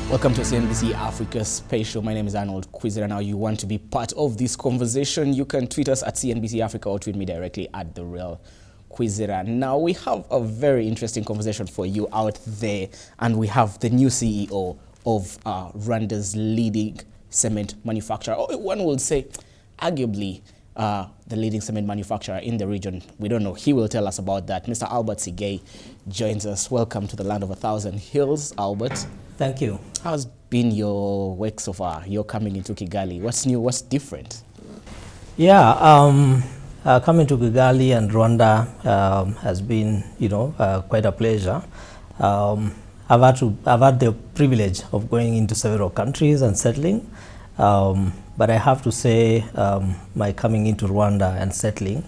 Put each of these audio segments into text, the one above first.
Welcome to CNBC Africa Special. My name is Arnold. Kwizera. Now, you want to be part of this conversation, you can tweet us at CNBC Africa or tweet me directly at the real Kwizera. Now, we have a very interesting conversation for you out there, and we have the new CEO of Rwanda's leading cement manufacturer. Or one would say, arguably, the leading cement manufacturer in the region. We don't know. He will tell us about that. Mr. Albert Sigei joins us. Welcome to the land of 1,000 hills, Albert. Thank you. How's been your work so far? You're coming into Kigali. What's new? What's different? Yeah, coming to Kigali and Rwanda has been, quite a pleasure. I've had the privilege of going into several countries and settling, but I have to say my coming into Rwanda and settling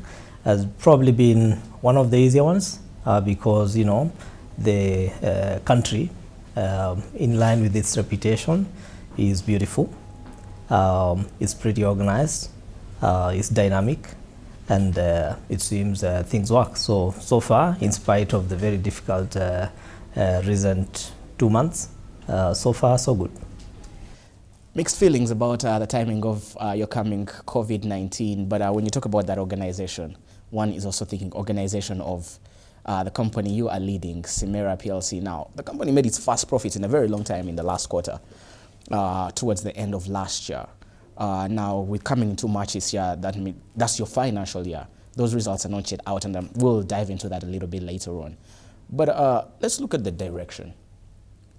has probably been one of the easier ones because, the country, in line with its reputation, is beautiful, it's pretty organized, it's dynamic, and it seems things work. So far, in spite of the very difficult recent 2 months, so far so good. Mixed feelings about the timing of your coming COVID-19, but when you talk about that organization, one is also thinking organization of the company you are leading, Cimerwa PLC. Now, the company made its first profits in a very long time in the last quarter, towards the end of last year. Now, with coming into March this year, that's your financial year. Those results are not yet out, and we'll dive into that a little bit later on. But let's look at the direction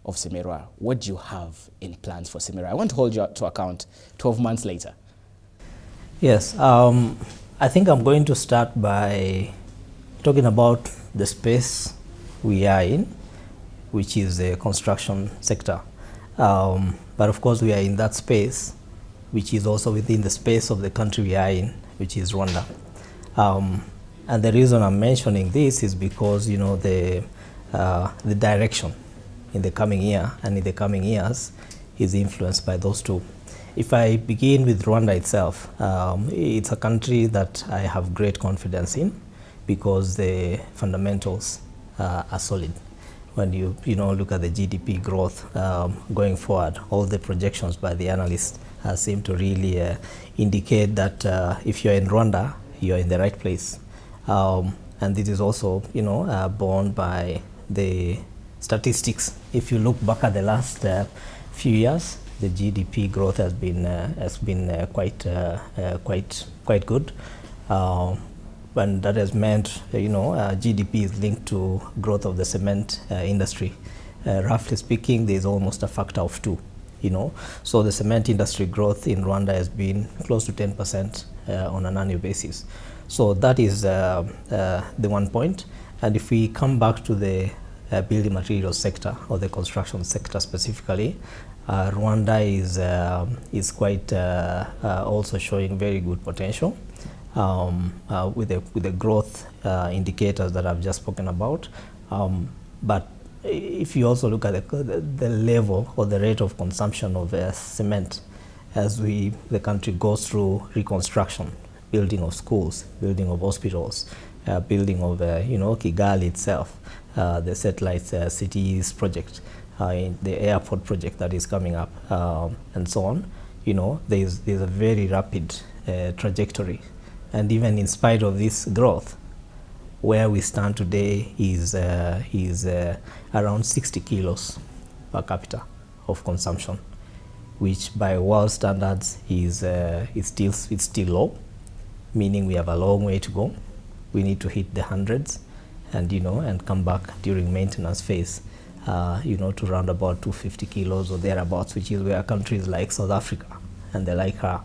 of Cimerwa. What do you have in plans for Cimerwa? I want to hold you to account 12 months later. Yes, I think I'm going to start by talking about the space we are in, which is the construction sector. But of course, we are in that space, which is also within the space of the country we are in, which is Rwanda. And the reason I'm mentioning this is because, the direction in the coming year and in the coming years is influenced by those two. If I begin with Rwanda itself, it's a country that I have great confidence in, because the fundamentals are solid. When you look at the GDP growth going forward, all the projections by the analysts seem to really indicate that if you're in Rwanda, you're in the right place. And this is also borne by the statistics. If you look back at the last few years, the GDP growth has been quite good. And that has meant, GDP is linked to growth of the cement industry. Roughly speaking, there's almost a factor of 2, So the cement industry growth in Rwanda has been close to 10% on an annual basis. So that is the one point. And if we come back to the building materials sector, or the construction sector specifically, Rwanda is quite also showing very good potential. With the growth indicators that I've just spoken about. But if you also look at the level or the rate of consumption of cement as the country goes through reconstruction, building of schools, building of hospitals, building of Kigali itself, the satellite cities project, the airport project that is coming up, and so on. There's a very rapid trajectory. And even in spite of this growth, where we stand today is around 60 kilos per capita of consumption, which by world standards is still low, meaning we have a long way to go. We need to hit the hundreds, and come back during maintenance phase, to round about 250 kilos or thereabouts, which is where countries like South Africa and the like are.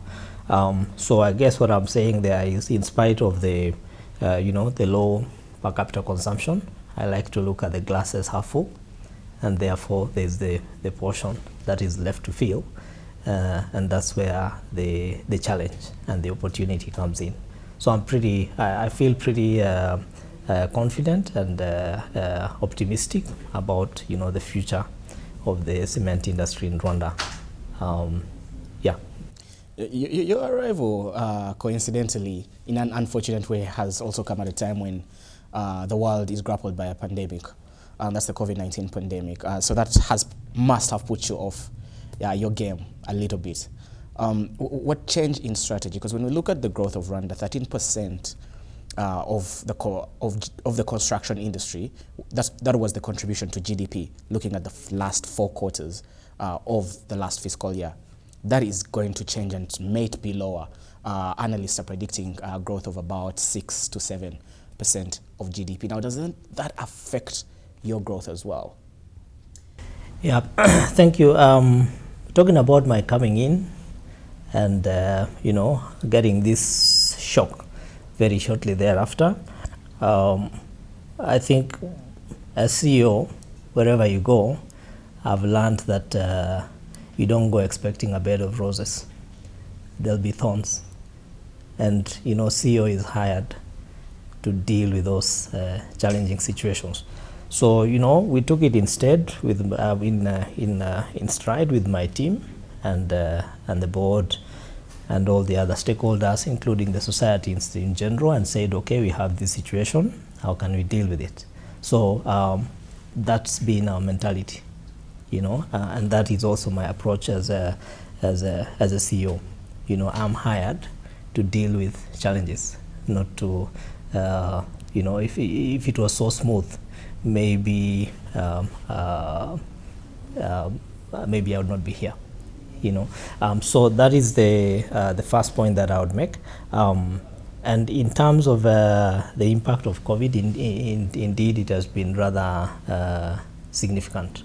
So I guess what I'm saying there is, in spite of the low per capita consumption, I like to look at the glasses half full, and therefore there's the portion that is left to fill, and that's where the challenge and the opportunity comes in. So I feel pretty confident and optimistic about the future of the cement industry in Rwanda. Yeah. Your arrival, coincidentally, in an unfortunate way, has also come at a time when the world is grappled by a pandemic. and that's the COVID-19 pandemic. So that must have put you off your game a little bit. What changed in strategy? Because when we look at the growth of Rwanda, 13% of the construction industry, that was the contribution to GDP, looking at the last 4 quarters of the last fiscal year. That is going to change and may be lower. Analysts are predicting growth of about 6 to 7% of GDP. Now, doesn't that affect your growth as well? Yeah, thank you. Talking about my coming in and, getting this shock very shortly thereafter, I think as CEO, wherever you go, I've learned that you don't go expecting a bed of roses. There'll be thorns. And, CEO is hired to deal with those challenging situations. So, we took it instead with in stride with my team and the board and all the other stakeholders, including the society in general, and said, okay, we have this situation, how can we deal with it? So that's been our mentality, and that is also my approach as a CEO. I'm hired to deal with challenges, not to, if it was so smooth, maybe maybe I would not be here. So that is the first point that I would make. And in terms of the impact of COVID, indeed it has been rather significant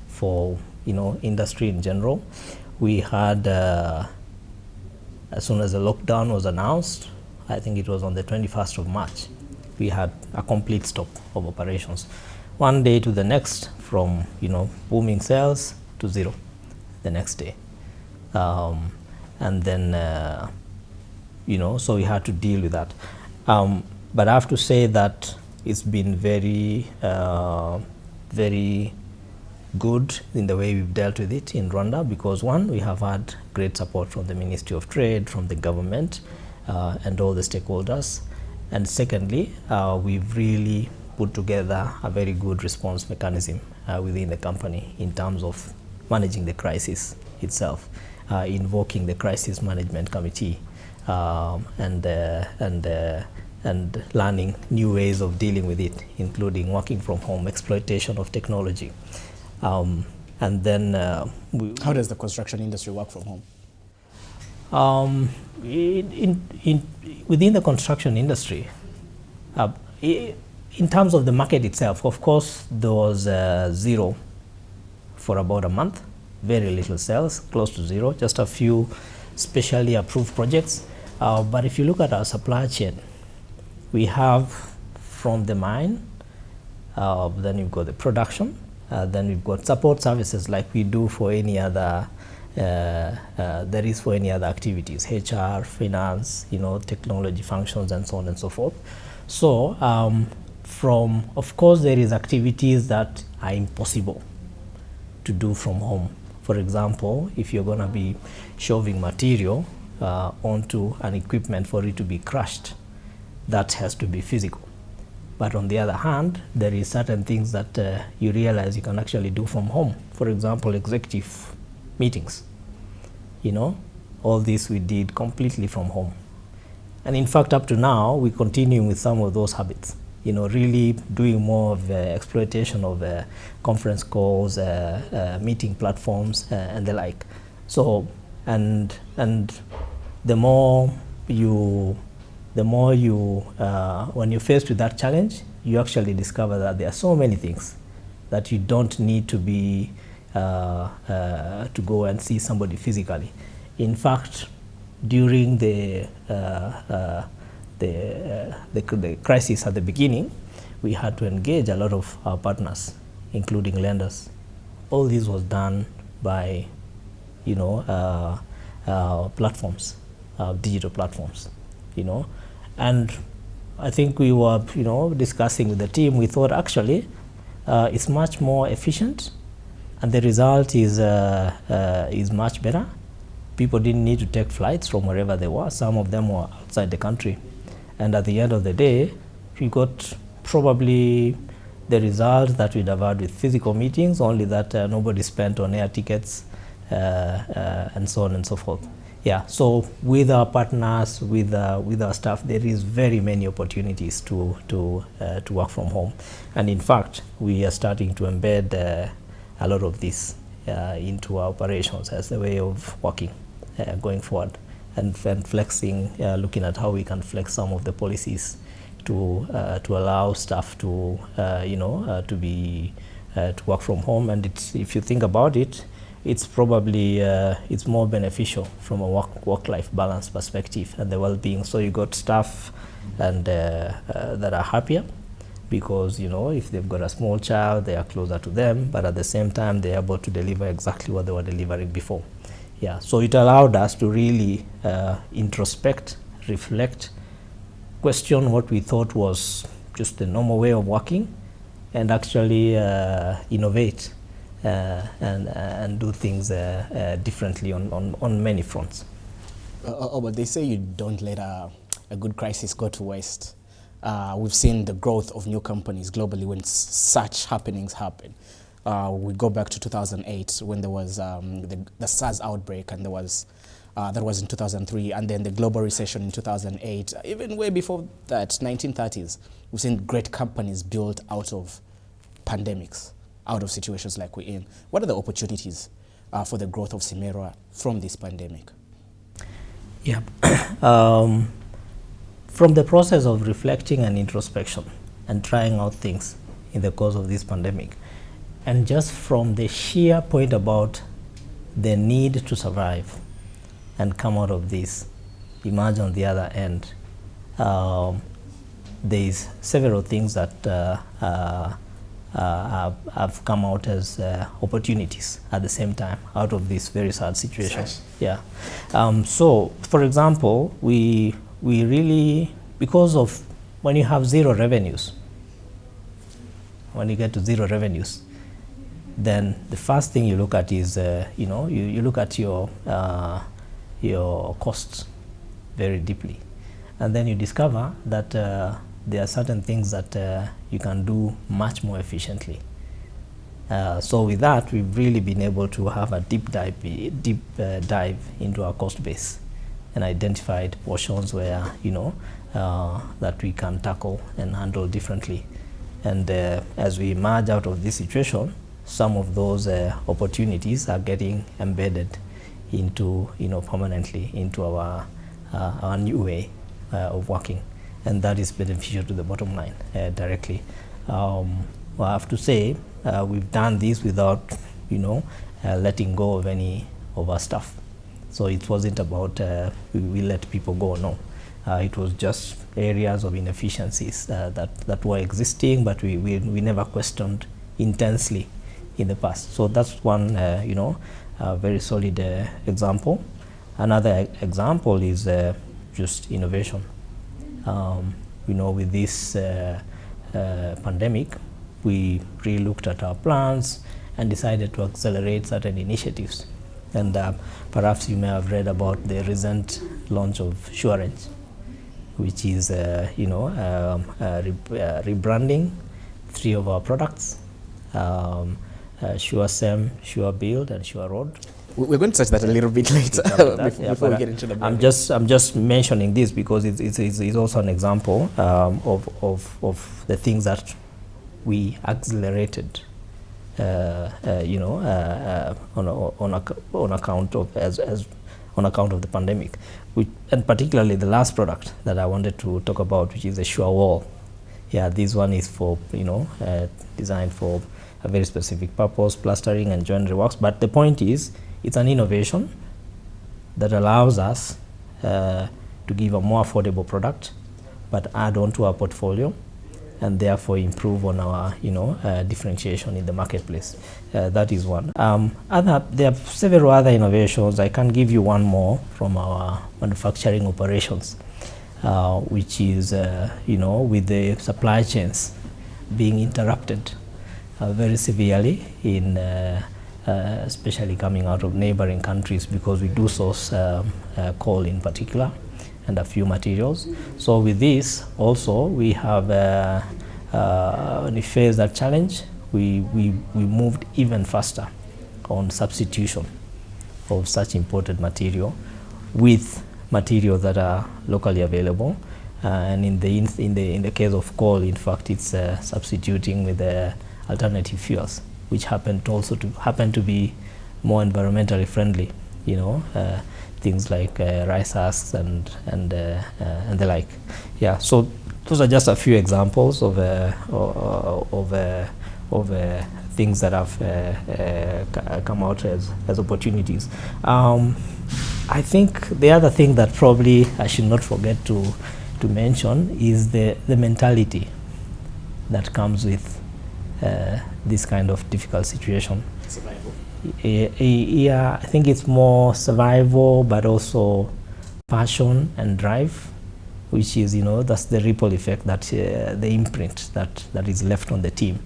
for industry in general. We had as soon as the lockdown was announced, I think it was on the 21st of March, we had a complete stop of operations. One day to the next, from booming sales to zero the next day. And then, so we had to deal with that. But I have to say that it's been very, very good in the way we've dealt with it in Rwanda, because one, we have had great support from the Ministry of Trade, from the government, and all the stakeholders. And secondly, we've really put together a very good response mechanism within the company in terms of managing the crisis itself, invoking the crisis management committee, and learning new ways of dealing with it, including working from home, exploitation of technology. And then how does the construction industry work from home? Within the construction industry, in terms of the market itself, of course, there was zero for about a month, very little sales, close to zero, just a few specially approved projects. But if you look at our supply chain, we have from the mine, then you've got the production, then we've got support services like we do for any other there is for any other activities, HR, finance, technology functions, and so on and so forth. So of course, there is activities that are impossible to do from home. For example, if you're going to be shoving material onto an equipment for it to be crushed, that has to be physical. But on the other hand, there is certain things that you realize you can actually do from home. For example, executive meetings. All this we did completely from home. And in fact, up to now, we continue with some of those habits. Really doing more of exploitation of conference calls, meeting platforms, and the like. So, and the more you, when you're faced with that challenge, you actually discover that there are so many things that you don't need to be to go and see somebody physically. In fact, during the crisis at the beginning, we had to engage a lot of our partners, including lenders. All this was done by, platforms, digital platforms, And I think we were, discussing with the team. We thought actually it's much more efficient, and the result is much better. People didn't need to take flights from wherever they were. Some of them were outside the country. And at the end of the day, we got probably the results that we'd have had with physical meetings, only that nobody spent on air tickets and so on and so forth. Yeah, so with our partners, with our staff, there is very many opportunities to work from home. And in fact, we are starting to embed a lot of this into our operations as a way of working going forward, and flexing, looking at how we can flex some of the policies to allow staff to work from home. And it's, if you think about it, it's probably it's more beneficial from a work-life balance perspective and the well-being. So you got staff and that are happier, because if they've got a small child, they are closer to them, but at the same time they're able to deliver exactly what they were delivering before. Yeah, so it allowed us to really introspect, reflect, question what we thought was just the normal way of working, and actually innovate and do things differently on many fronts. But they say you don't let a good crisis go to waste. We've seen the growth of new companies globally when such happenings happen. We go back to 2008 when there was the SARS outbreak, and that was in 2003, and then the global recession in 2008. Even way before that, 1930s, we've seen great companies built out of pandemics, out of situations like we're in. What are the opportunities for the growth of Cimerwa from this pandemic? Yeah, from the process of reflecting and introspection and trying out things in the course of this pandemic, and just from the sheer point about the need to survive and come out of this, emerge on the other end, there's several things that have come out as opportunities at the same time out of this very sad situation. Yeah. So, for example, we really, because of when you have zero revenues, when you get to zero revenues, then the first thing you look at is, you look at your costs very deeply, and then you discover that there are certain things that you can do much more efficiently. So with that, we've really been able to have a deep dive into our cost base and identified portions where that we can tackle and handle differently. And as we emerge out of this situation, some of those opportunities are getting embedded into permanently into our new way of working, and that is beneficial to the bottom line directly. Well, I have to say we've done this without letting go of any of our staff. So it wasn't about we let people go, no. It was just areas of inefficiencies that were existing, but we never questioned intensely in the past. So that's one very solid example. Another example is just innovation. With this pandemic, we really looked at our plans and decided to accelerate certain initiatives. And perhaps you may have read about the recent launch of Surerange, which is rebranding 3 of our products, SureSem, SureBuild, and SureRoad. We're going to touch that a little bit later before we get into the branding. I'm just mentioning this because it's also an example of the things that we accelerated, on account of the pandemic, and particularly the last product that I wanted to talk about, which is the Sure Wall. Yeah, this one is for designed for a very specific purpose, plastering and joinery works. But the point is, it's an innovation that allows us to give a more affordable product, but add on to our portfolio, and therefore improve on our differentiation in the marketplace. That is one. There are several other innovations. I can give you one more from our manufacturing operations, which is with the supply chains being interrupted very severely in especially coming out of neighboring countries, because we do source coal in particular and a few materials. So with this also we have when we faced that challenge, we moved even faster on substitution of such imported material with materials that are locally available. And in the case of coal, in fact, it's substituting with alternative fuels, which happen to be more environmentally friendly. Things like rice husks and the like. Yeah. So those are just a few examples of things that have come out as opportunities. I think the other thing that probably I should not forget to mention is the mentality that comes with this kind of difficult situation. Survival. Yeah, I think it's more survival, but also passion and drive, which is, that's the ripple effect, that the imprint that is left on the team,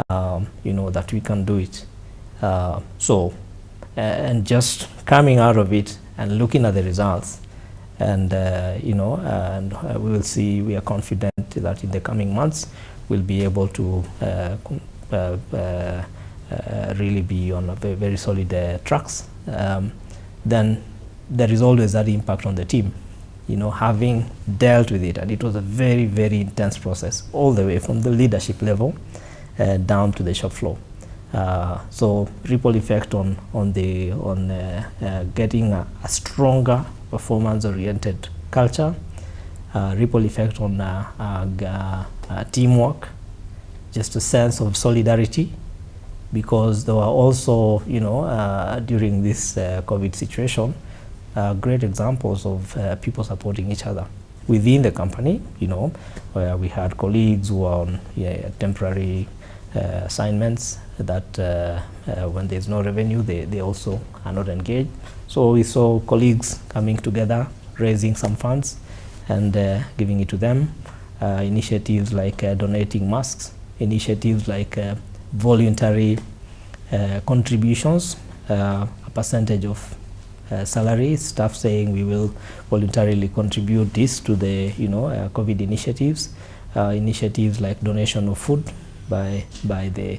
that we can do it. And just coming out of it and looking at the results, and we will see, we are confident that in the coming months we'll be able to really be on a very solid tracks. Then there is always that impact on the team, having dealt with it, and it was a very, very intense process all the way from the leadership level down to the shop floor. So ripple effect on getting a stronger performance-oriented culture, ripple effect on teamwork, just a sense of solidarity, because there were also, during this COVID situation, great examples of people supporting each other within the company, where we had colleagues who were on temporary assignments that when there's no revenue, they also are not engaged. So we saw colleagues coming together, raising some funds and giving it to them. Initiatives like donating masks, initiatives like voluntary contributions, a percentage of salary, staff saying we will voluntarily contribute this to the COVID initiatives, initiatives like donation of food by the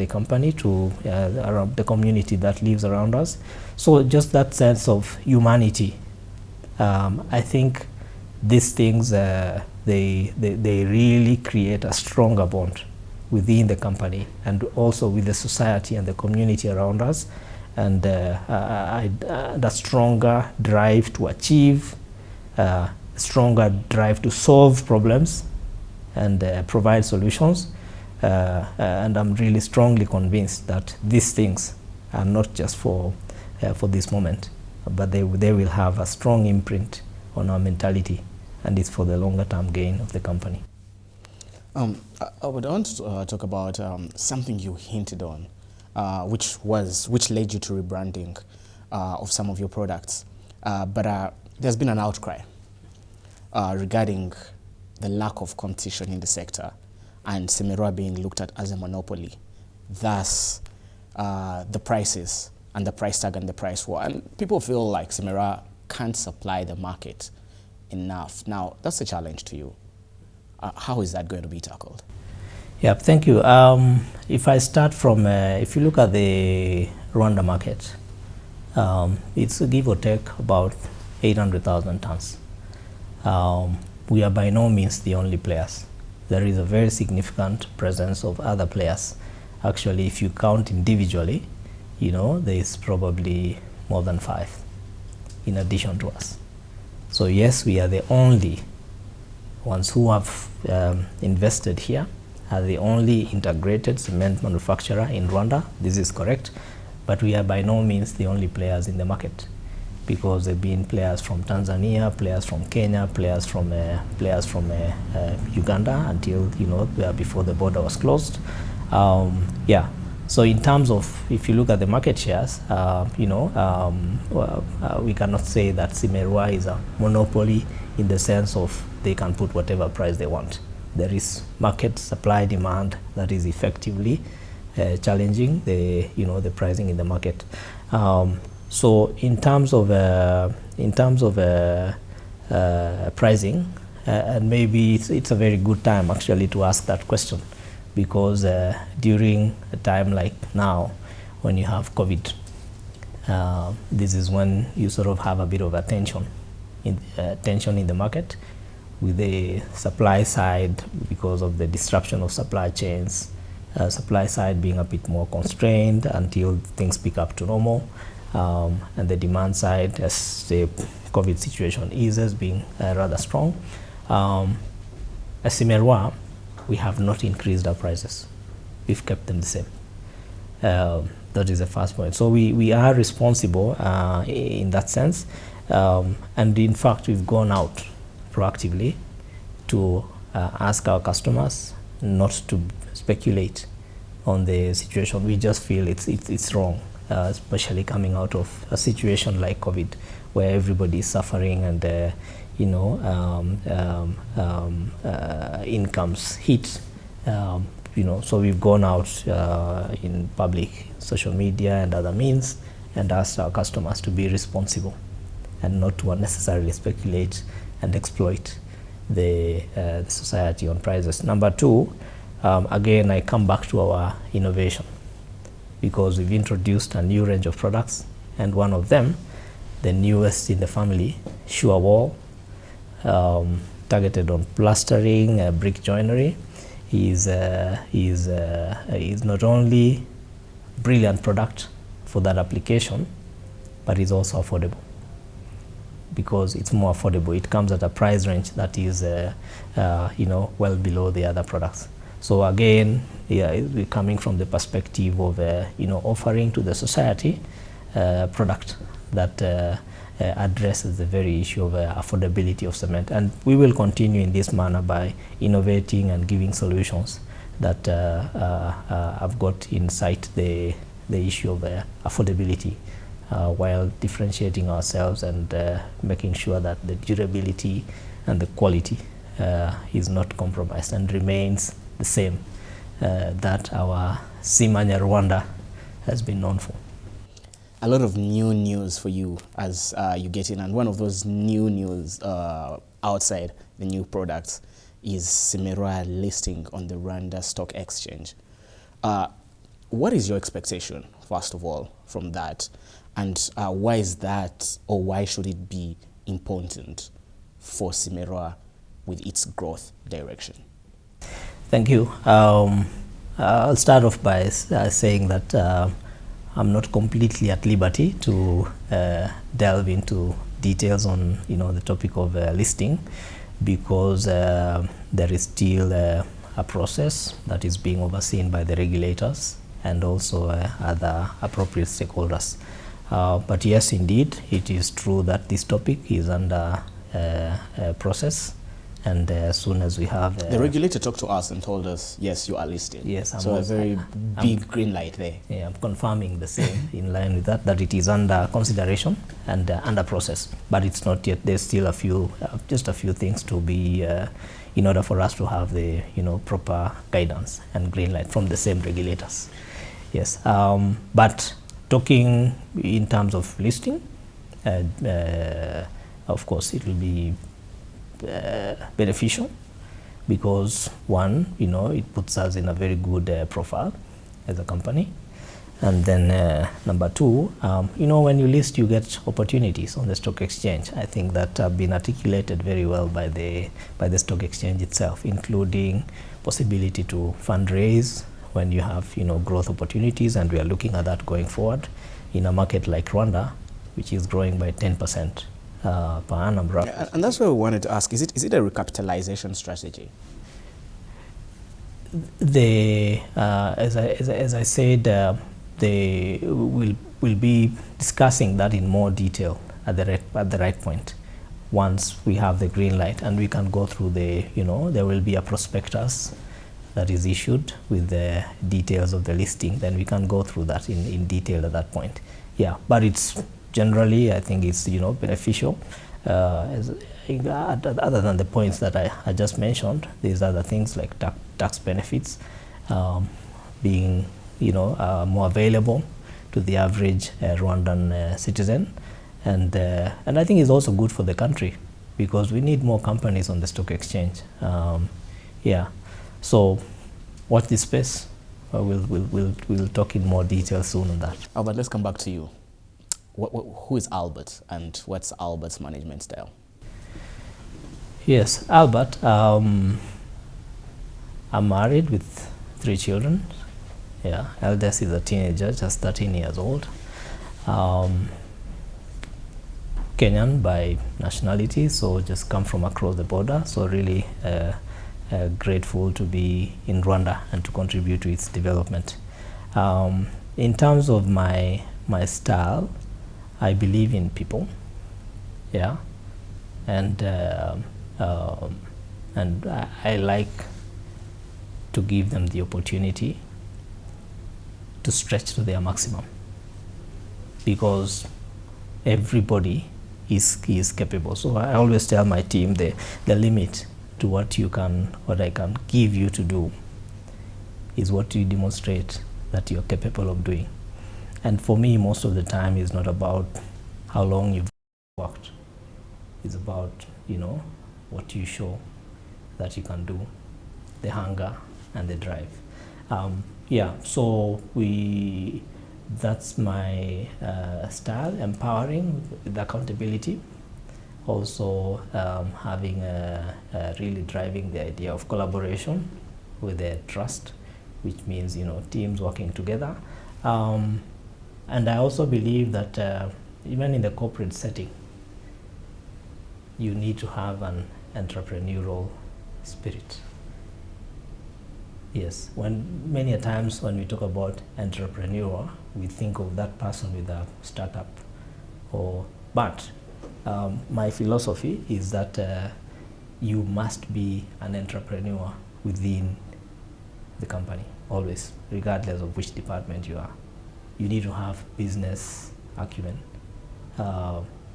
company to around the community that lives around us. So just that sense of humanity. I think these things they really create a stronger bond within the company and also with the society and the community around us, and the stronger drive to achieve, stronger drive to solve problems and provide solutions. And I'm really strongly convinced that these things are not just for this moment, but they will have a strong imprint on our mentality, and it's for the longer term gain of the company. I would want to talk about something you hinted on, which led you to rebranding of some of your products. But there's been an outcry regarding the lack of competition in the sector and Cimerwa being looked at as a monopoly. Thus, the prices and the price tag and the price war. And people feel like Cimerwa can't supply the market enough. Now, that's a challenge to you. How is that going to be tackled? Yeah, thank you. If I start from, if you look at the Rwanda market, it's a give or take about 800,000 tons. We are by no means the only players. There is a very significant presence of other players. Actually, if you count individually, there is probably more than 5 in addition to us. So yes, we are the only ones who have invested here, are the only integrated cement manufacturer in Rwanda. This is correct, but we are by no means the only players in the market, because there have been players from Tanzania, players from Kenya, players from Uganda until before the border was closed. Yeah. So in terms of, if you look at the market shares, we cannot say that Cimerwa is a monopoly in the sense of they can put whatever price they want. There is market supply demand that is effectively challenging the pricing in the market. So in terms of pricing, And maybe it's a very good time actually to ask that question, because during a time like now, when you have COVID, this is when you sort of have a bit of a tension in the market, with the supply side, because of the disruption of supply chains, supply side being a bit more constrained until things pick up to normal, and the demand side, as the COVID situation eases, being rather strong. As Cimerwa, we have not increased our prices. We've kept them the same. That is the first point. So we are responsible in that sense. And in fact, we've gone out proactively to ask our customers not to speculate on the situation. We just feel it's wrong, especially coming out of a situation like COVID, where everybody is suffering and incomes hit. So we've gone out in public, social media and other means, and asked our customers to be responsible and not to unnecessarily speculate and exploit the society on prices. Number two, again, I come back to our innovation, because we've introduced a new range of products, and one of them, the newest in the family, Sure Wall, targeted on plastering, brick joinery, is not only brilliant product for that application, but is also affordable, because it's more affordable. It comes at a price range that is well below the other products. So again, we're coming from the perspective of offering to the society product that addresses the very issue of affordability of cement. And we will continue in this manner by innovating and giving solutions that have got in sight the issue of affordability, while differentiating ourselves and making sure that the durability and the quality is not compromised and remains the same that our Cimerwa Rwanda has been known for. A lot of new news for you as you get in, and one of those new news outside the new products is Cimerwa listing on the Rwanda Stock Exchange. What is your expectation, first of all, from that, and why is that, or why should it be important for Cimerwa with its growth direction? Thank you. I'll start off by saying that I'm not completely at liberty to delve into details on the topic of listing, because there is still a process that is being overseen by the regulators and also other appropriate stakeholders. But yes, indeed, it is true that this topic is under process. And as soon as we have... the regulator talked to us and told us, yes, you are listed. Yes, so a very big green light there. Yeah, I'm confirming the same in line with that it is under consideration and under process. But it's not yet. There's still a few, just a few things to be, in order for us to have the, proper guidance and green light from the same regulators. Yes, but talking in terms of listing, of course, it will be beneficial, because one, it puts us in a very good profile as a company, and then number two, when you list, you get opportunities on the stock exchange. I think that have been articulated very well by the stock exchange itself, including possibility to fundraise when you have growth opportunities, and we are looking at that going forward in a market like Rwanda, which is growing by 10%. Per annum. Yeah, and that's what we wanted to ask. Is it a recapitalization strategy? As I said, they will be discussing that in more detail at the right point, once we have the green light, and we can go through there will be a prospectus that is issued with the details of the listing. Then we can go through that in detail at that point. Yeah, but it's generally, I think it's beneficial. Other than the points that I just mentioned, there's other things like tax benefits being more available to the average Rwandan citizen, and I think it's also good for the country, because we need more companies on the stock exchange. Yeah, so watch this space. We'll talk in more detail soon on that. Albert, let's come back to you. Who is Albert, and what's Albert's management style? Yes, Albert. I'm married with 3 children. Yeah, eldest is a teenager, just 13 years old. Kenyan by nationality, so just come from across the border. So really grateful to be in Rwanda and to contribute to its development. In terms of my style, I believe in people. Yeah, and I like to give them the opportunity to stretch to their maximum, because everybody is capable. So I always tell my team the limit to what I can give you to do is what you demonstrate that you're capable of doing. And for me, most of the time, it's not about how long you've worked. It's about, what you show that you can do, the hunger and the drive. Yeah, so that's my style, empowering with accountability. Also having really driving the idea of collaboration with the trust, which means, teams working together. And I also believe that even in the corporate setting, you need to have an entrepreneurial spirit. Yes, many a times when we talk about entrepreneur, we think of that person with a startup. But my philosophy is that you must be an entrepreneur within the company, always, regardless of which department you are. You need to have business acumen.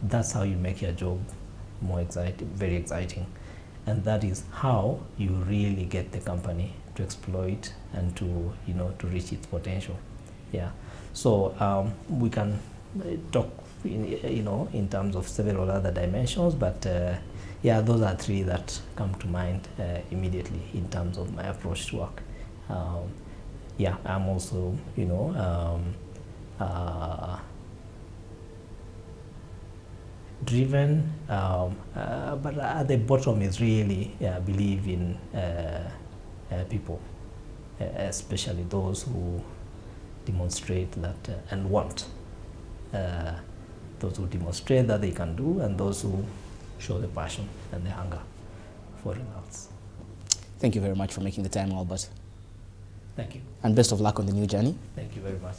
That's how you make your job more exciting, very exciting. And that is how you really get the company to exploit and to reach its potential. Yeah. So we can talk in terms of several other dimensions, but yeah, those are 3 that come to mind immediately in terms of my approach to work. Yeah, I'm also driven, but at the bottom is really believe in people, especially those who demonstrate that and want, those who demonstrate that they can do, and those who show the passion and the hunger for results. Thank you very much for making the time, Albert. Thank you. And best of luck on the new journey. Thank you very much.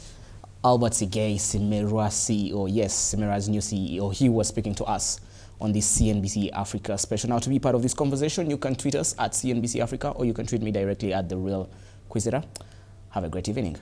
Albert Sigei, Cimerwa CEO. Yes, Cimerwa's new CEO. He was speaking to us on this CNBC Africa special. Now, to be part of this conversation, you can tweet us at CNBC Africa, or you can tweet me directly at The Real Kwizera. Have a great evening.